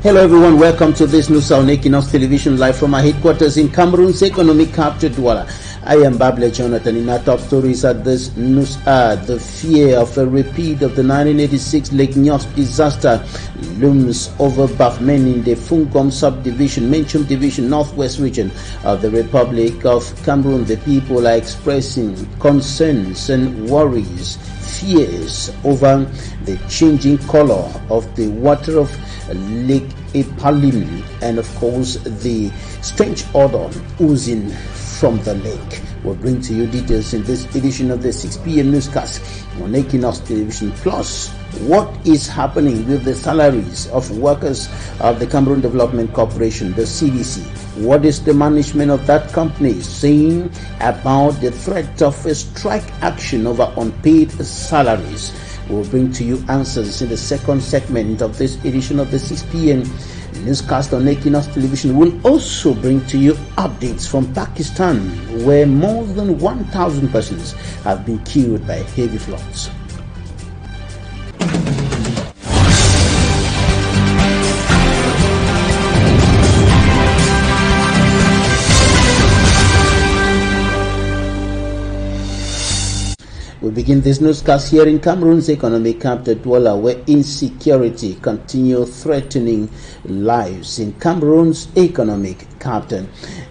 Hello everyone, welcome to this news on Equinoxe Television live from our headquarters in Cameroon's economic capital Douala. I am Babla Jonathan. In our top stories at this news are the fear of a repeat of the 1986 Equinoxe disaster looms over Bafmen in the Fungom subdivision, Menchum division, northwest region of the Republic of Cameroon. The people are expressing concerns and worries, fears over the changing color of the water of Lake Epalim and of course the strange odor oozing from the lake. We'll bring to you details in this edition of the 6 p.m. newscast on Equinoxe Television. Plus, what is happening with the salaries of workers of the Cameroon Development Corporation, the CDC? What is the management of that company saying about the threat of a strike action over unpaid salaries? We'll bring to you answers in the second segment of this edition of the 6 p.m. newscast on Equinoxe Television. We'll also bring to you updates from Pakistan, where more than 1,000 persons have been killed by heavy floods. We begin this newscast here in Cameroon's economic capital Douala, where insecurity continues threatening lives in Cameroon's economic capital,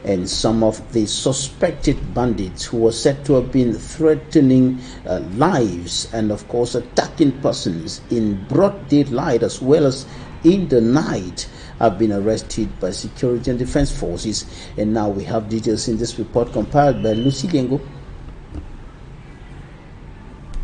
and some of the suspected bandits who were said to have been threatening lives and of course attacking persons in broad daylight as well as in the night have been arrested by security and defense forces. And now we have details in this report compiled by Lucy Lengo.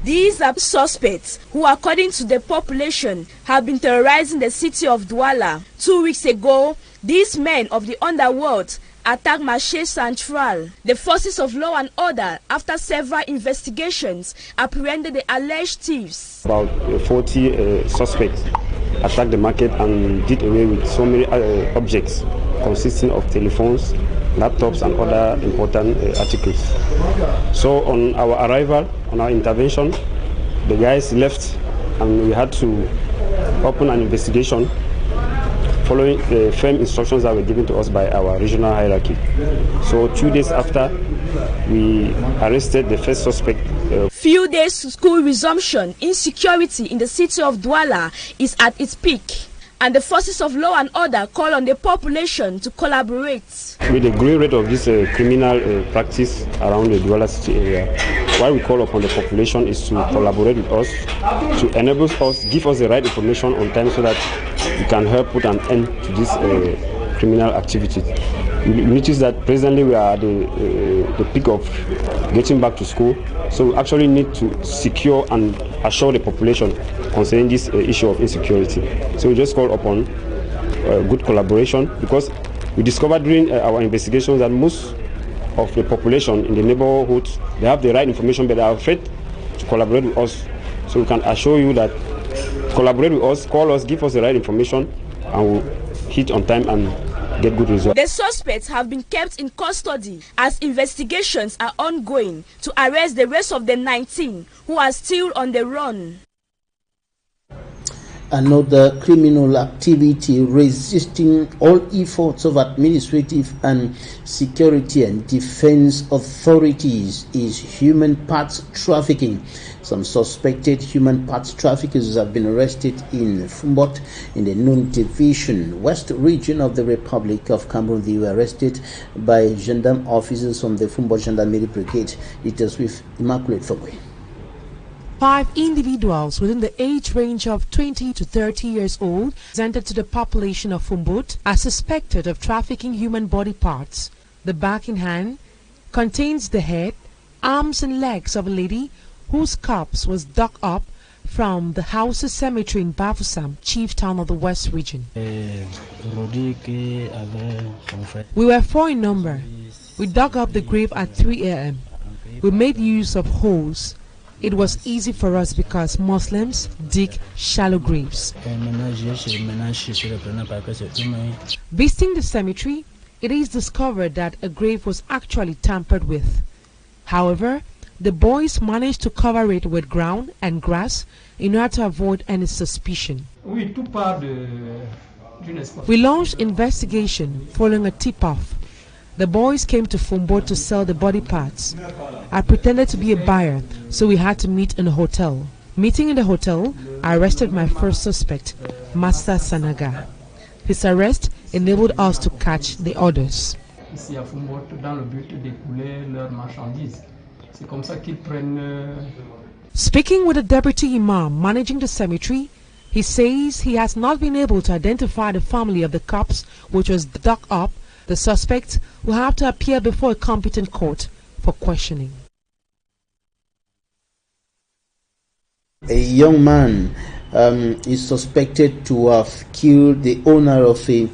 These are suspects who, according to the population, have been terrorizing the city of Douala. 2 weeks ago, these men of the underworld attacked Marché Central. The forces of law and order, after several investigations, apprehended the alleged thieves. About 40 suspects attacked the market and did away with so many objects consisting of telephones, laptops and other important articles. So on our arrival, on our intervention, the guys left and we had to open an investigation following the firm instructions that were given to us by our regional hierarchy. So 2 days after, we arrested the first suspect. Few days to school resumption, insecurity in the city of Douala is at its peak, and the forces of law and order call on the population to collaborate. With the growing rate of this criminal practice around the Douala city area, what we call upon the population is to collaborate with us, to enable us, give us the right information on time so that we can help put an end to this criminal activity. We notice that presently we are at the peak of getting back to school, so we actually need to secure and assure the population concerning this issue of insecurity. So we just call upon good collaboration, because we discovered during our investigations that most of the population in the neighborhoods, they have the right information but they are afraid to collaborate with us. So we can assure you that collaborate with us, call us, give us the right information, and we'll hit on time and get good results. The suspects have been kept in custody as investigations are ongoing to arrest the rest of the 19 who are still on the run. Another criminal activity resisting all efforts of administrative and security and defense authorities is human parts trafficking. Some suspected human parts traffickers have been arrested in Fumbot in the Nun Division, West region of the Republic of Cameroon. They were arrested by gendarme officers from the Fumbot Gendarmerie Brigade. It is with Immaculate Fogwe. 5 individuals within the age range of 20 to 30 years old presented to the population of Fumbot are suspected of trafficking human body parts. The bag in hand contains the head, arms and legs of a lady whose corpse was dug up from the Hausa cemetery in Bafoussam, chief town of the West region. We were 4 in number. We dug up the grave at 3 a.m. We made use of hoes. It was easy for us because Muslims dig shallow graves. Visiting the cemetery, it is discovered that a grave was actually tampered with. However, the boys managed to cover it with ground and grass in order to avoid any suspicion. Oui, tout part We launched investigation following a tip-off. The boys came to Fumbo to sell the body parts. I pretended to be a buyer, so we had to meet in a hotel. Meeting in the hotel, I arrested my first suspect, Master Sanaga. His arrest enabled us to catch the others. Speaking with the deputy imam managing the cemetery, he says he has not been able to identify the family of the corpse which was dug up. The suspect will have to appear before a competent court for questioning. A young man is suspected to have killed the owner of a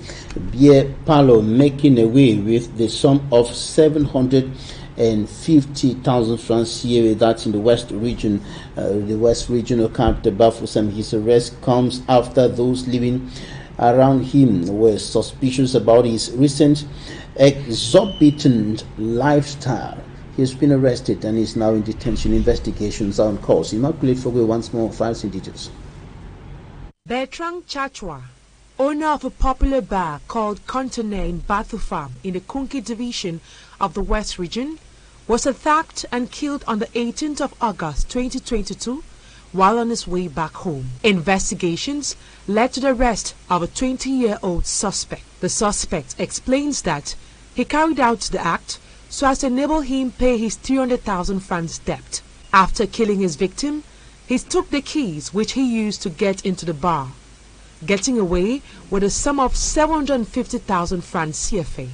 beer parlor, making away with the sum of 750,000 francs here. That's in the West region, the West regional capital Bafoussam. His arrest comes after those living around him were suspicious about his recent exorbitant lifestyle. He has been arrested and is now in detention. Investigations are on course. Immaculate Fogwe once more, files in details. Bertrand Chachwa, owner of a popular bar called Conteneur in Bafoussam in the Kunki division of the West region, was attacked and killed on the 18th of August 2022 while on his way back home. Investigations led to the arrest of a 20-year-old suspect. The suspect explains that he carried out the act so as to enable him pay his 300,000 francs debt. After killing his victim, he took the keys which he used to get into the bar, getting away with a sum of 750,000 francs CFA.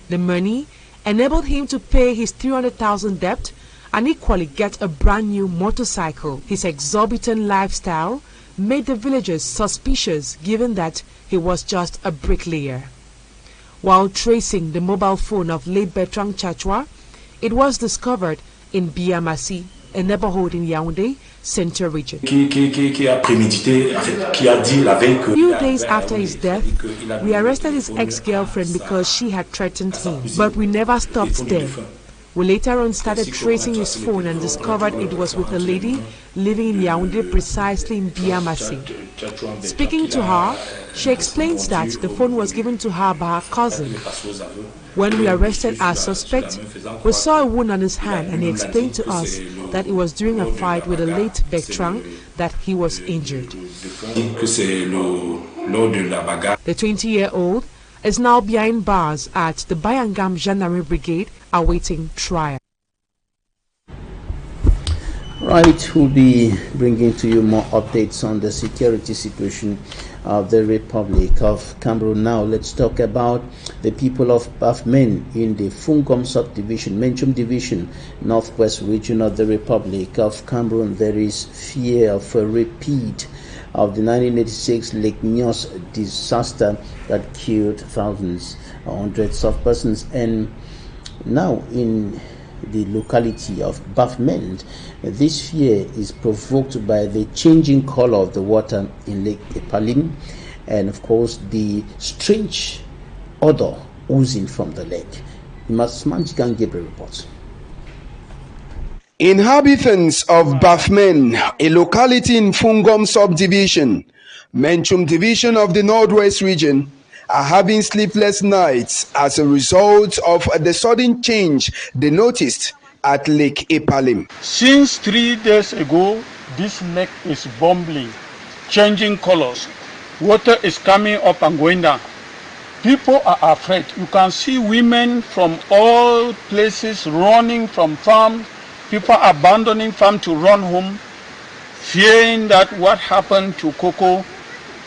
The money enabled him to pay his 300,000 debt and equally get a brand new motorcycle. His exorbitant lifestyle made the villagers suspicious given that he was just a bricklayer. While tracing the mobile phone of late Bertrand Chachwa, it was discovered in Biamasi, a neighborhood in Yaoundé, Central Region. A few days after his death, we arrested his ex-girlfriend because she had threatened him, but we never stopped there. We later on started tracing his phone and discovered it was with a lady living in Yaoundé, precisely in Biamasi. Speaking to her, she explains that the phone was given to her by her cousin. When we arrested our suspect, we saw a wound on his hand and he explained to us that it was during a fight with the late Bertrand that he was injured. The 20-year-old is now behind bars at the Bayangam Gendarmerie Brigade awaiting trial. Right, we'll be bringing to you more updates on the security situation of the Republic of Cameroon. Now, let's talk about the people of Bafmen in the Fungom subdivision, Menchum division, northwest region of the Republic of Cameroon. There is fear of a repeat of the 1986 Lake Nyos disaster that killed thousands, hundreds of persons. And now in the locality of Bafmen, this fear is provoked by the changing color of the water in Lake Epalim and of course the strange odor oozing from the lake. Masmanjigan Gabriel reports. Inhabitants of Bafmen, a locality in Fungom subdivision, Menchum division of the Northwest region, are having sleepless nights as a result of the sudden change they noticed at Lake Epalim. Since 3 days ago, this lake is bubbling, changing colors. Water is coming up and going down. People are afraid. You can see women from all places running from farms. People abandoning farm to run home, fearing that what happened to cocoa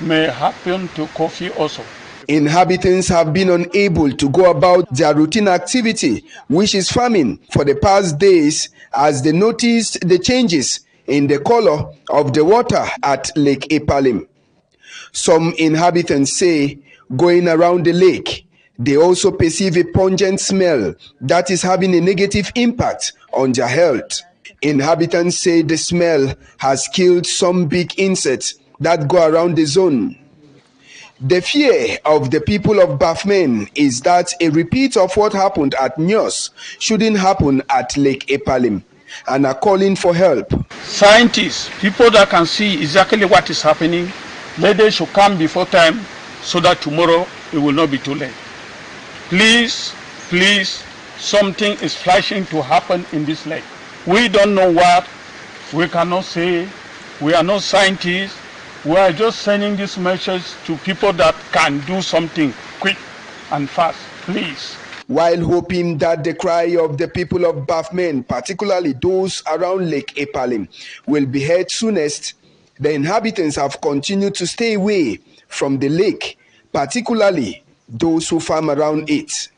may happen to coffee also. Inhabitants have been unable to go about their routine activity, which is farming, for the past days as they noticed the changes in the color of the water at Lake Epalim. Some inhabitants say going around the lake, they also perceive a pungent smell that is having a negative impact on their health. Inhabitants say the smell has killed some big insects that go around the zone. The fear of the people of Bafmen is that a repeat of what happened at Nyos shouldn't happen at Lake Epalim, and are calling for help. Scientists, people that can see exactly what is happening, they should come before time so that tomorrow it will not be too late. Please, please, something is flashing to happen in this lake. We don't know what, we cannot say, we are not scientists, we are just sending this message to people that can do something quick and fast, please. While hoping that the cry of the people of Bafmen, particularly those around Lake Epalim, will be heard soonest, the inhabitants have continued to stay away from the lake, particularly those who farm around it.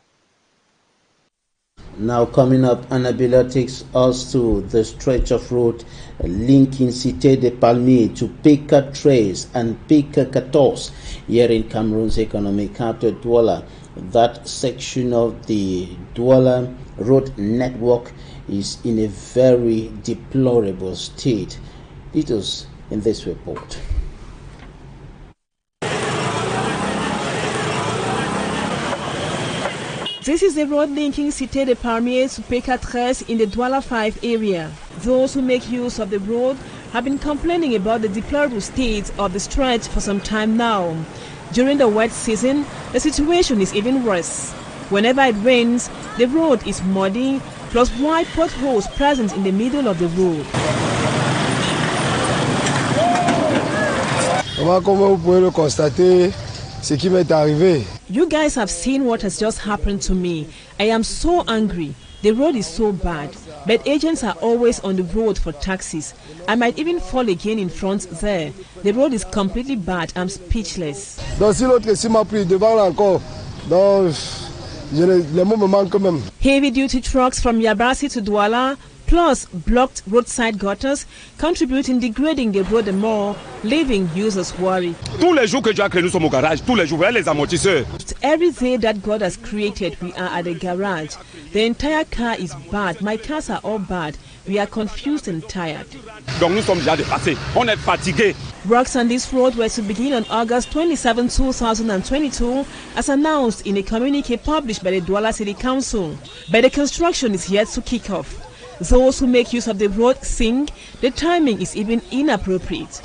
Now coming up, Annabella takes us to the stretch of road linking Cité de Palmiers to Peka 13 and Peka 14 here in Cameroon's economic capital, Douala. That section of the Douala road network is in a very deplorable state. Details in this report. This is the road linking Cité de Palmiers to Peka 13 in the Douala 5 area. Those who make use of the road have been complaining about the deplorable state of the stretch for some time now. During the wet season, the situation is even worse. Whenever it rains, the road is muddy, plus wide potholes present in the middle of the road. You guys have seen what has just happened to me. I am so angry. The road is so bad, but agents are always on the road for taxis. I might even fall again in front there. The road is completely bad. I'm speechless. Heavy-duty trucks from Yabasi to Douala, plus blocked roadside gutters, contribute in degrading the road more, leaving users worried. Every day that God has created, we are at the garage. The entire car is bad. My cars are all bad. We are confused and tired. Works on this road were to begin on August 27, 2022, as announced in a communique published by the Douala City Council. But the construction is yet to kick off. Those who make use of the road sing the timing is even inappropriate.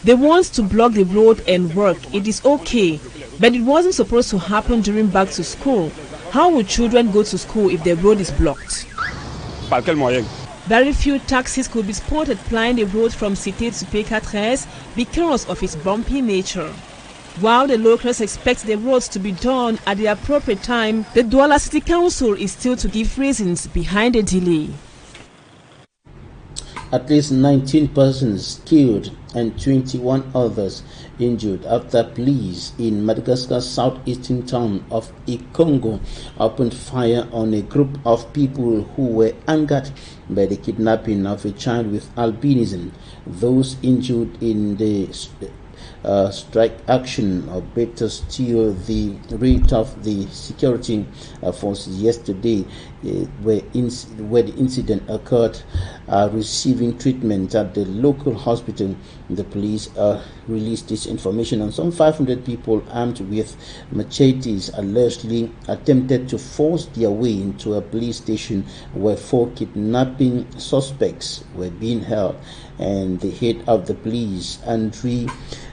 They want to block the road and work. It is okay, but it wasn't supposed to happen during back to school. How will children go to school if the road is blocked? Very few taxis could be spotted plying the road from Cité to Peka 13 because of its bumpy nature. While the locals expect the roads to be done at the appropriate time, the Douala City Council is still to give reasons behind the delay. At least 19 persons killed and 21 others injured after police in Madagascar's southeastern town of Equinoxe opened fire on a group of people who were angered by the kidnapping of a child with albinism. Those injured in the strike action, or better still the rate of the security forces yesterday where the incident occurred are receiving treatment at the local hospital. The police released this information on some 500 people armed with machetes allegedly attempted to force their way into a police station where 4 kidnapping suspects were being held, and the head of the police, Andriy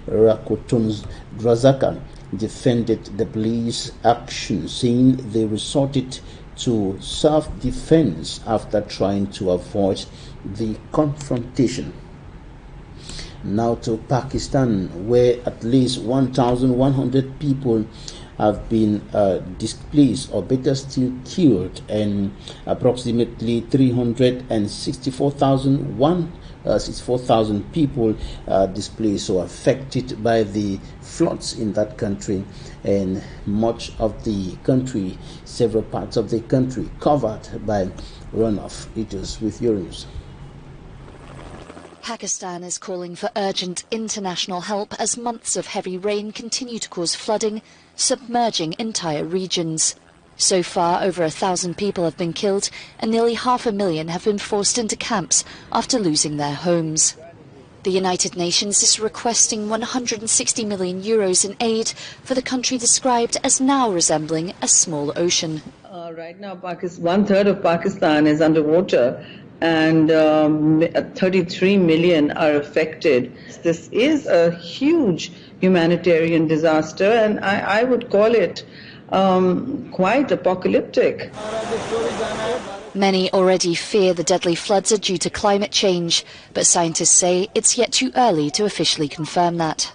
Rakotonzdrazaka, defended the police action, saying they resorted to self-defense after trying to avoid the confrontation. Now to Pakistan, where at least 1,100 people have been displaced, or better still killed, and approximately 64,000 people displaced or affected by the floods in that country, and much of the country, several parts of the country covered by runoff. It is with your news. Pakistan is calling for urgent international help as months of heavy rain continue to cause flooding, submerging entire regions. So far, over 1,000 people have been killed and nearly 500,000 have been forced into camps after losing their homes. The United Nations is requesting €160 million in aid for the country described as now resembling a small ocean. Right now, 1/3 of Pakistan is underwater, and 33 million are affected. This is a huge humanitarian disaster, and I would call it quite apocalyptic. Many already fear the deadly floods are due to climate change, but scientists say it's yet too early to officially confirm that.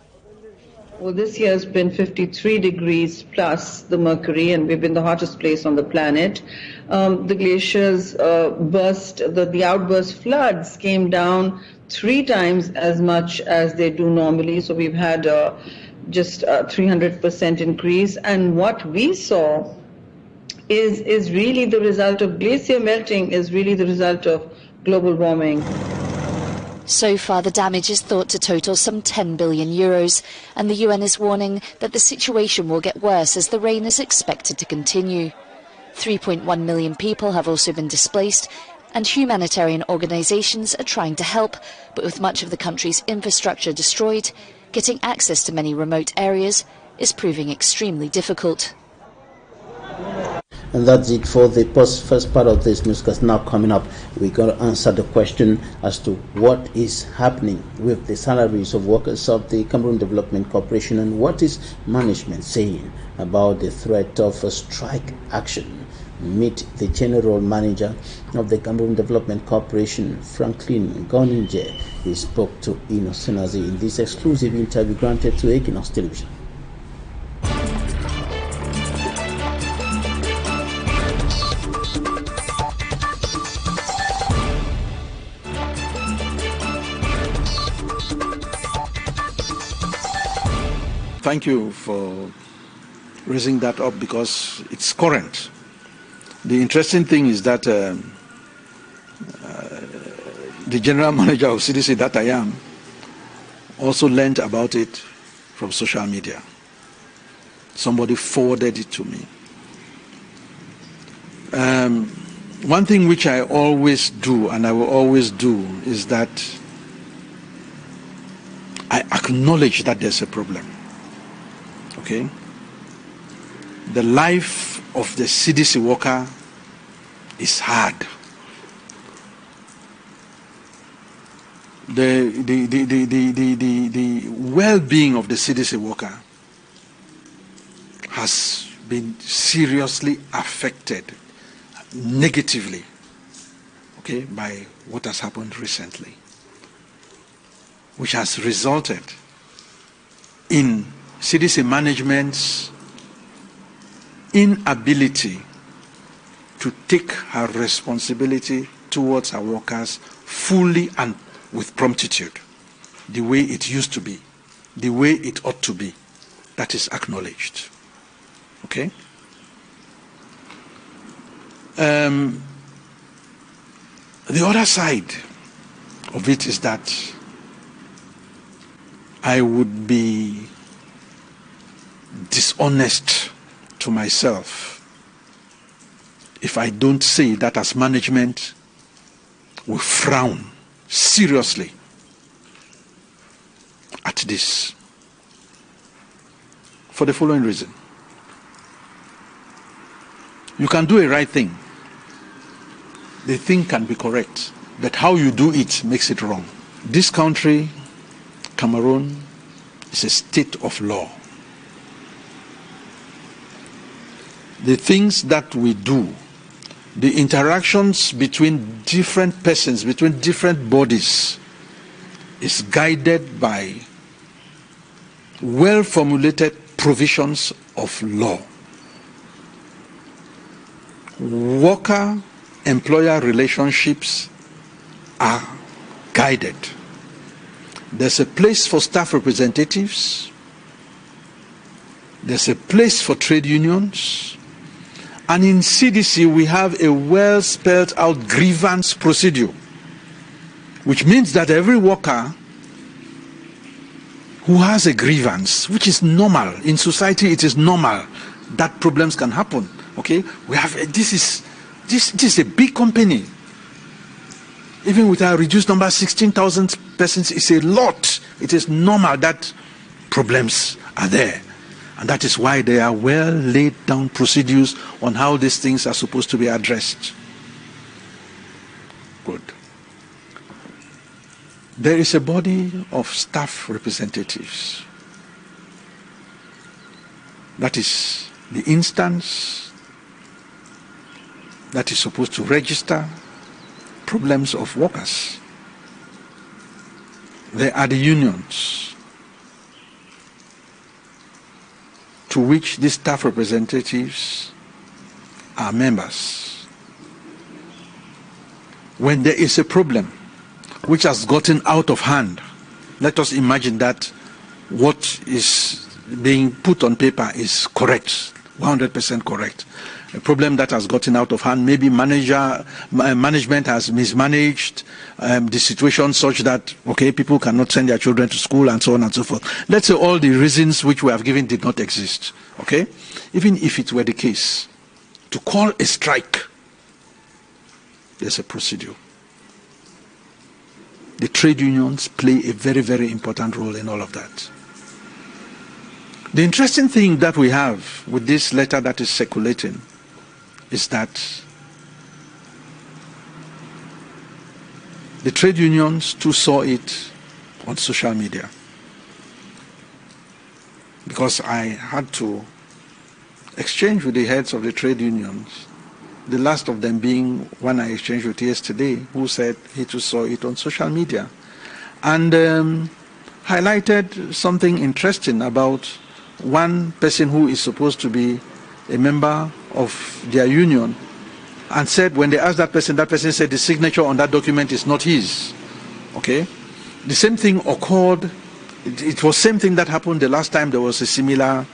Well, this year has been 53 degrees plus the mercury, and we've been the hottest place on the planet. The glaciers burst, the outburst floods came down 3 times as much as they do normally, so we've had just a 300% increase. And what we saw is really the result of glacier melting, is really the result of global warming. So far, the damage is thought to total some 10 billion euros, and the UN is warning that the situation will get worse as the rain is expected to continue. 3.1 million people have also been displaced, and humanitarian organizations are trying to help, but with much of the country's infrastructure destroyed, getting access to many remote areas is proving extremely difficult. And that's it for the first part of this newscast. Now coming up, we're going to answer the question as to what is happening with the salaries of workers of the Cameroon Development Corporation and what is management saying about the threat of a strike action. Meet the general manager of the Cameroon Development Corporation, Franklin Goninje. He spoke to Equinoxe in this exclusive interview granted to Equinoxe Television. Thank you for raising that up because it's current. The interesting thing is that the general manager of CDC that I am also learned about it from social media. Somebody forwarded it to me. One thing which I always do and I will always do is that I acknowledge that there's a problem. Okay? The life of the CDC worker is hard. The well-being of the CDC worker has been seriously affected negatively, okay, by what has happened recently, which has resulted in CDC management's inability to take her responsibility towards her workers fully and with promptitude, the way it used to be, the way it ought to be. That is acknowledged. Okay? The other side of it is that I would be dishonest to myself if I don't say that as management we frown seriously at this for the following reason. You can do a right thing. The thing can be correct, but how you do it makes it wrong. This country, Cameroon, is a state of law. The things that we do, the interactions between different persons, between different bodies, is guided by well-formulated provisions of law. Worker-employer relationships are guided. There's a place for staff representatives. There's a place for trade unions. And in CDC, we have a well-spelled out grievance procedure, which means that every worker who has a grievance, which is normal, in society it is normal that problems can happen. Okay, we have this is a big company. Even with our reduced number, 16,000 persons is a lot. It is normal that problems are there. And that is why there are well laid down procedures on how these things are supposed to be addressed. Good. There is a body of staff representatives. That is the instance that is supposed to register problems of workers. There are the unions to which these staff representatives are members. When there is a problem which has gotten out of hand, let us imagine that what is being put on paper is correct, 100% correct. A problem that has gotten out of hand, maybe management has mismanaged the situation such that, okay, people cannot send their children to school and so on and so forth. Let's say all the reasons which we have given did not exist, okay? Even if it were the case, to call a strike, there's a procedure. The trade unions play a very, very important role in all of that. The interesting thing that we have with this letter that is circulating is that the trade unions too saw it on social media. Because I had to exchange with the heads of the trade unions, the last of them being one I exchanged with yesterday, who said he too saw it on social media, and highlighted something interesting about one person who is supposed to be a member of their union, and said when they asked that person said the signature on that document is not his. Okay? The same thing occurred, it was same thing that happened the last time there was a similar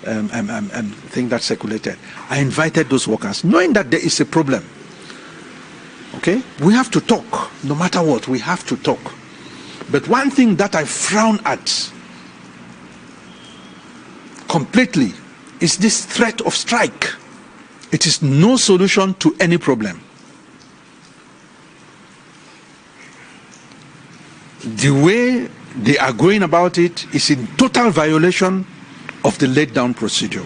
thing that circulated. I invited those workers, knowing that there is a problem. Okay? We have to talk, no matter what, we have to talk. But one thing that I frown at completely is this threat of strike. It is no solution to any problem. The way they are going about it is in total violation of the laid down procedure.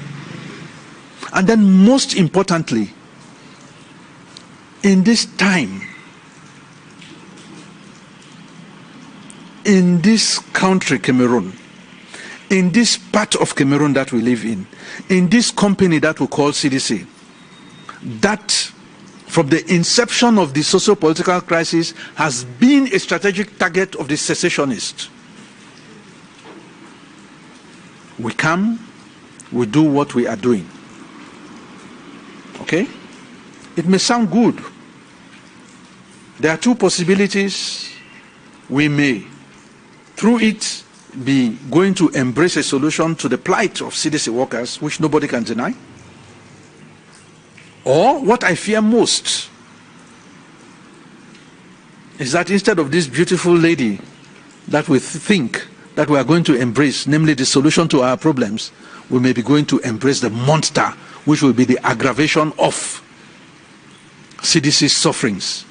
And then most importantly, in this time, in this country, Cameroon, in this part of Cameroon that we live in this company that we call CDC, that from the inception of the socio-political crisis has been a strategic target of the secessionists. We come, we do what we are doing. Okay? It may sound good. There are two possibilities. We may, through it, be going to embrace a solution to the plight of CDC workers, which nobody can deny. Or what I fear most is that instead of this beautiful lady that we think that we are going to embrace, namely the solution to our problems, we may be going to embrace the monster, which will be the aggravation of CDC's sufferings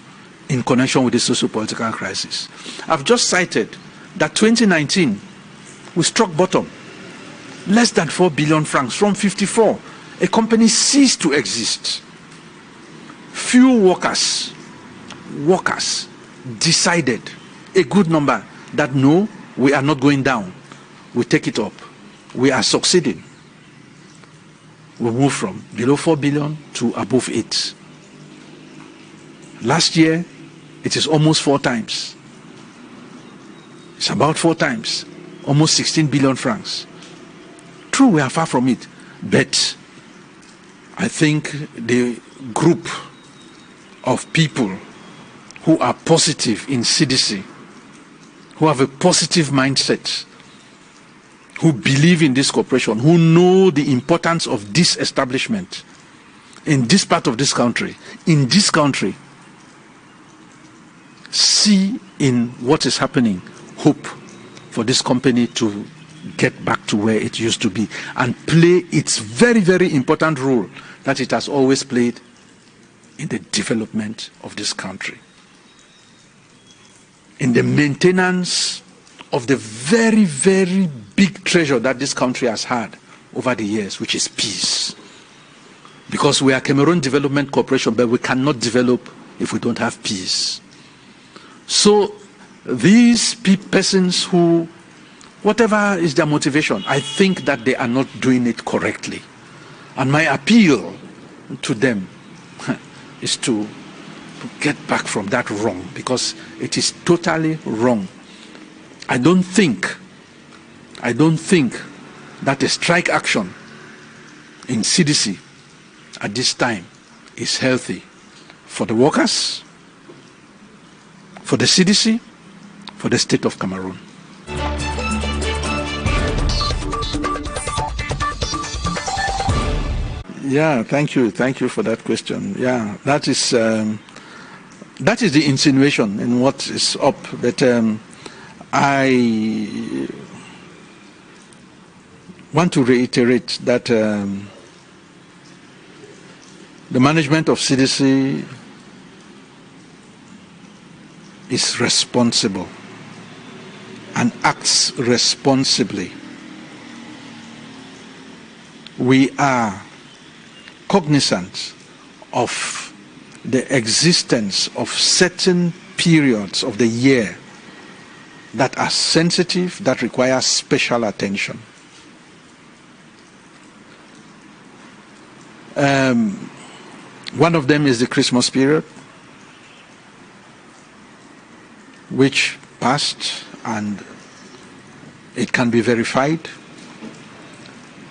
in connection with the socio-political crisis. I've just cited that 2019, we struck bottom. Less than 4 billion francs from 54. A company ceased to exist. Few workers decided, a good number, that no, we are not going down. We take it up. We are succeeding. We move from below 4 billion to above 8. Last year, it is almost 4 times. It's about 4 times. Almost 16 billion francs. True, we are far from it. But I think the group of people who are positive in CDC, who have a positive mindset, who believe in this cooperation, who know the importance of this establishment in this part of this country, see in what is happening hope for this company to get back to where it used to be and play its very, very important role that it has always played in the development of this country, in the maintenance of the very, very big treasure that this country has had over the years, which is peace. Because we are Cameroon Development Corporation, but we cannot develop if we don't have peace. So these persons who, whatever is their motivation, I think that they are not doing it correctly. And my appeal to them is to get back from that wrong, because it is totally wrong. I don't think that a strike action in CDC at this time is healthy for the workers, for the CDC, for the state of Cameroon. Yeah, thank you for that question. Yeah, that is the insinuation in what is up. But I want to reiterate that the management of CDC is responsible and acts responsibly. We are cognizant of the existence of certain periods of the year that are sensitive, that require special attention. One of them is the Christmas period, which passed, and it can be verified.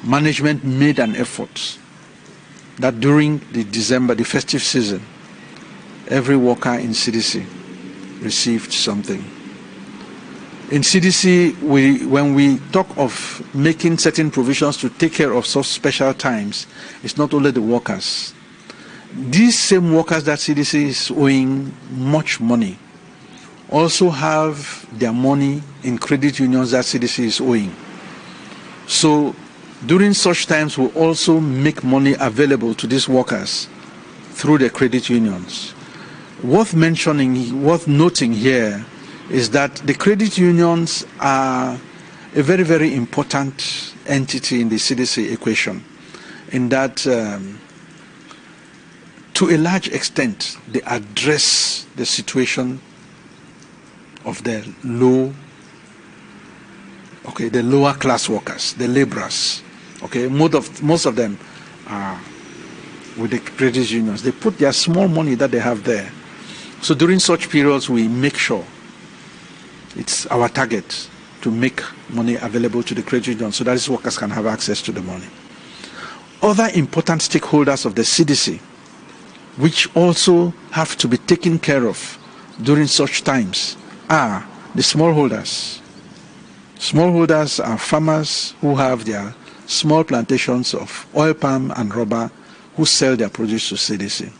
Management made an effort that during the festive season, every worker in CDC received something. In CDC, when we talk of making certain provisions to take care of such special times, it's not only the workers. These same workers that CDC is owing much money also have their money in credit unions that CDC is owing. So during such times, we also make money available to these workers through the credit unions. Worth noting here is that the credit unions are a very, very important entity in the CDC equation, in that to a large extent they address the situation of the lower class workers, the laborers. Okay, most of them are with the credit unions. They put their small money that they have there. So during such periods, we make sure it's our target to make money available to the credit unions so that these workers can have access to the money. Other important stakeholders of the CDC, which also have to be taken care of during such times, are the smallholders. Smallholders are farmers who have their small plantations of oil palm and rubber, who sell their produce to CDC.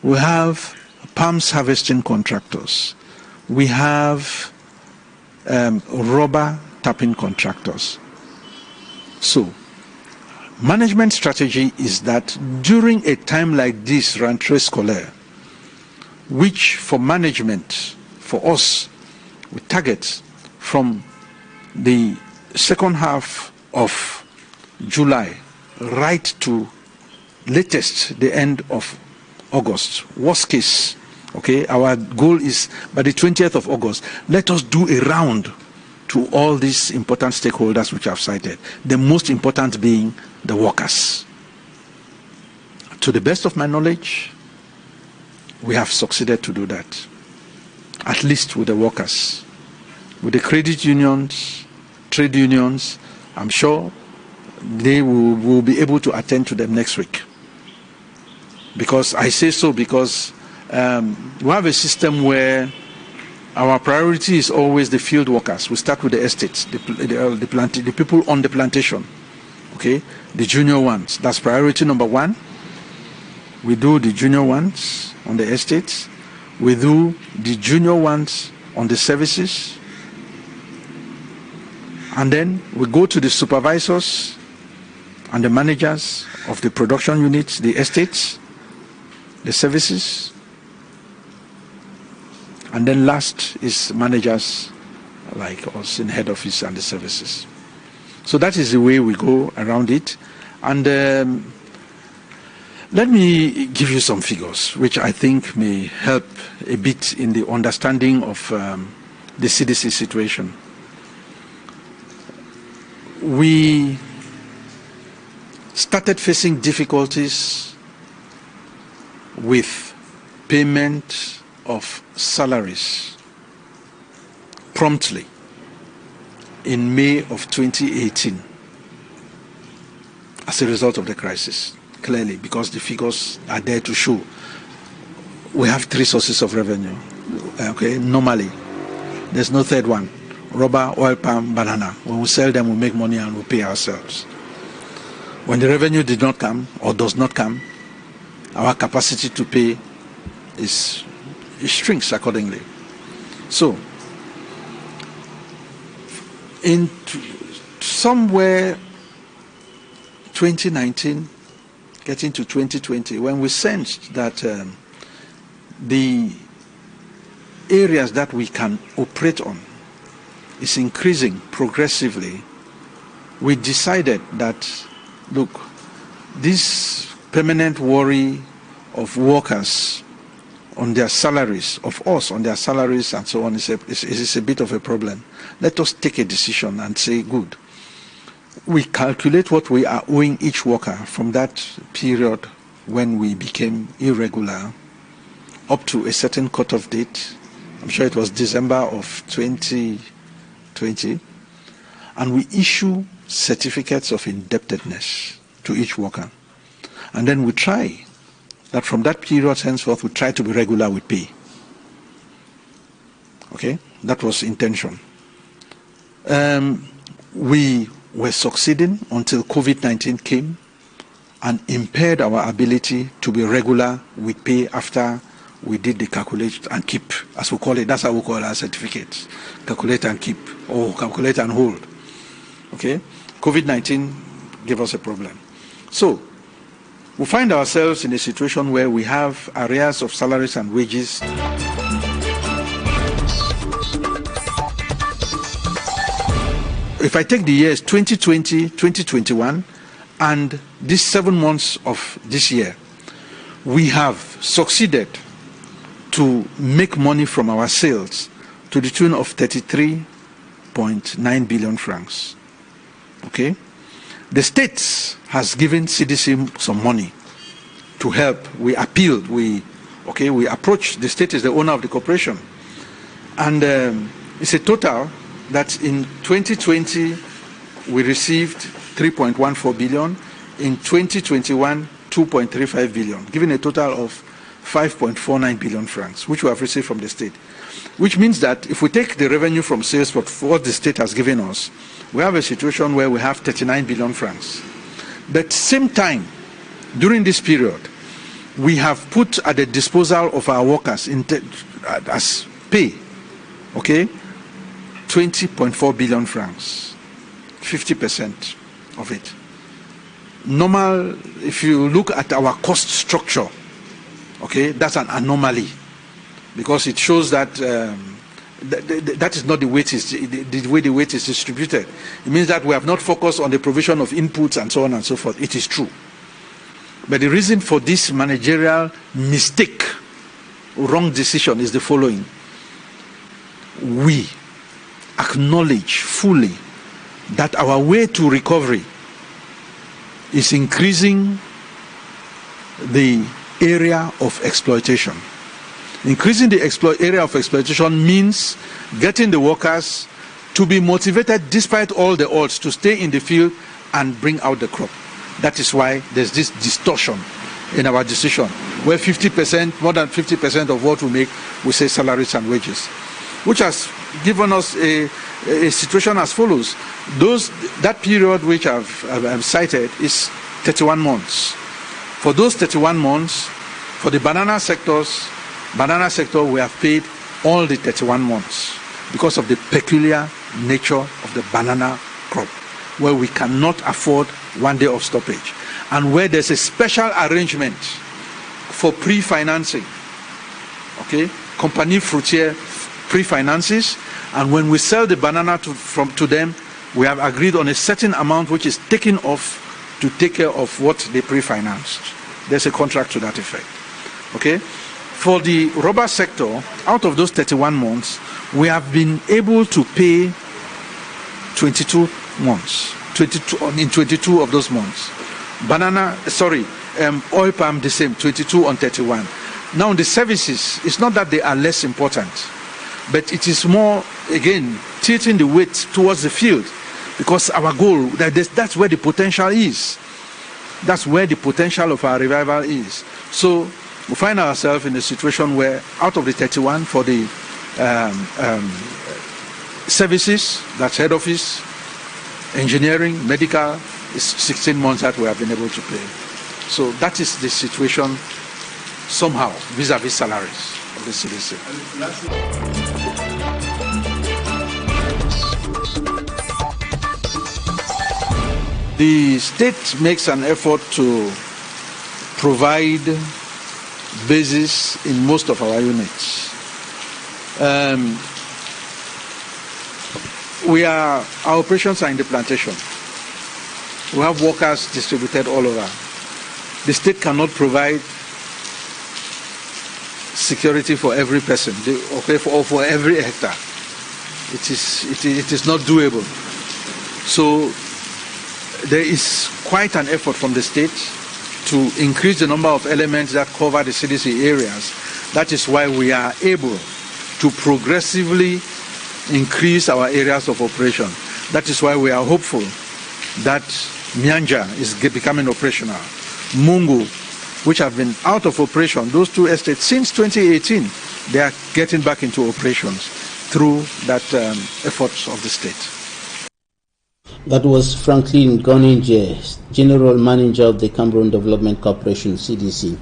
We have palms harvesting contractors. We have rubber tapping contractors. So, management strategy is that during a time like this, rentrée scolaire, which for management, for us, we target from the second half of July right to latest the end of August. Worst case, okay, our goal is by the 20th of August, let us do a round to all these important stakeholders which I've cited, the most important being the workers. To the best of my knowledge, we have succeeded to do that, at least with the workers. With the credit unions, trade unions, I'm sure they will be able to attend to them next week. Because I say so because we have a system where our priority is always the field workers. We start with the estates, the people on the plantation, okay, the junior ones. That's priority number one. We do the junior ones on the estates. We do the junior ones on the services. And then we go to the supervisors and the managers of the production units, the estates, the services. And then last is managers like us in head office and the services. So that is the way we go around it. And Let me give you some figures, which I think may help a bit in the understanding of the CDC situation. We started facing difficulties with payment of salaries promptly in May of 2018 as a result of the crisis, clearly, because the figures are there to show. We have 3 sources of revenue, okay, normally. There's no third one: rubber, oil palm, banana. When we sell them, we make money and we pay ourselves. When the revenue did not come or does not come, our capacity to pay it shrinks accordingly. So, in somewhere 2019, getting to 2020, when we sensed that the areas that we can operate on is increasing progressively, we decided that, look, this permanent worry of workers on their salaries, of us on their salaries and so on, is a bit of a problem. Let us take a decision and say, good, we calculate what we are owing each worker from that period when we became irregular up to a certain cutoff date. I'm sure it was December of 2020. And we issue certificates of indebtedness to each worker. And then we try that from that period henceforth, we try to be regular with pay. Okay? That was intention. We were succeeding until COVID-19 came and impaired our ability to be regular with pay after we did the calculate and keep, as we call it. That's how we call our certificates. Calculate and keep, or calculate and hold. Okay? COVID-19 gave us a problem. So, we find ourselves in a situation where we have arrears of salaries and wages. If I take the years 2020, 2021, and these 7 months of this year, we have succeeded to make money from our sales to the tune of 33.9 billion francs. Okay? The state has given CDC some money to help. We appealed. We approached. The state is the owner of the corporation. And it's a total that in 2020 we received 3.14 billion. In 2021, 2.35 billion, giving a total of 5.49 billion francs, which we have received from the state. Which means that if we take the revenue from sales for what the state has given us, we have a situation where we have 39 billion francs. But at the same time, during this period, we have put at the disposal of our workers as pay, okay, 20.4 billion francs, 50% of it. Normal, if you look at our cost structure, okay, that's an anomaly, because it shows that that is not the way the way the weight is distributed. It means that we have not focused on the provision of inputs and so on and so forth. It is true. But the reason for this managerial mistake, wrong decision, is the following. We acknowledge fully that our way to recovery is increasing the area of exploitation. Increasing the area of exploitation means getting the workers to be motivated despite all the odds to stay in the field and bring out the crop. That is why there's this distortion in our decision, where 50%, more than 50% of what we make, we say salaries and wages, which has given us a situation as follows. That period which I've cited is 31 months. For those 31 months, for the banana sector, we have paid all the 31 months because of the peculiar nature of the banana crop, where we cannot afford 1 day of stoppage, and where there's a special arrangement for pre-financing. Okay, Compagnie Fruitière pre-finances, and when we sell the banana to them, we have agreed on a certain amount which is taken off to take care of what they pre-financed. There's a contract to that effect. Okay? For the rubber sector, out of those 31 months, we have been able to pay 22 months, in 22 of those months. Oil palm the same, 22 on 31. Now the services, it's not that they are less important, but it is more, again, tilting the weight towards the field, because our goal, that's where the potential is. That's where the potential of our revival is. So we find ourselves in a situation where out of the 31 for the services, that's head office, engineering, medical, is 16 months that we have been able to pay. So that is the situation somehow vis-a-vis salaries of the CDC. The state makes an effort to provide bases in most of our units. Our operations are in the plantation. We have workers distributed all over. The state cannot provide security for every person, or for every hectare. It is not doable. So there is quite an effort from the state to increase the number of elements that cover the CDC areas. That is why we are able to progressively increase our areas of operation. That is why we are hopeful that Mianja is becoming operational. Mungu, which have been out of operation, those two estates since 2018, they are getting back into operations through that efforts of the state. That was Franklin Goninje, General Manager of the Cameroon Development Corporation, CDC,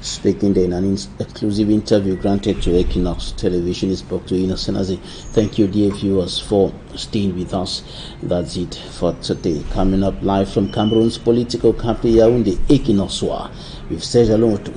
speaking there in an exclusive interview granted to Equinoxe Television. He spoke to Innocent Aze. Thank you, dear viewers, for staying with us. That's it for today. Coming up live from Cameroon's political capital, Yaoundé, Equinoxe, with Serge Alonto.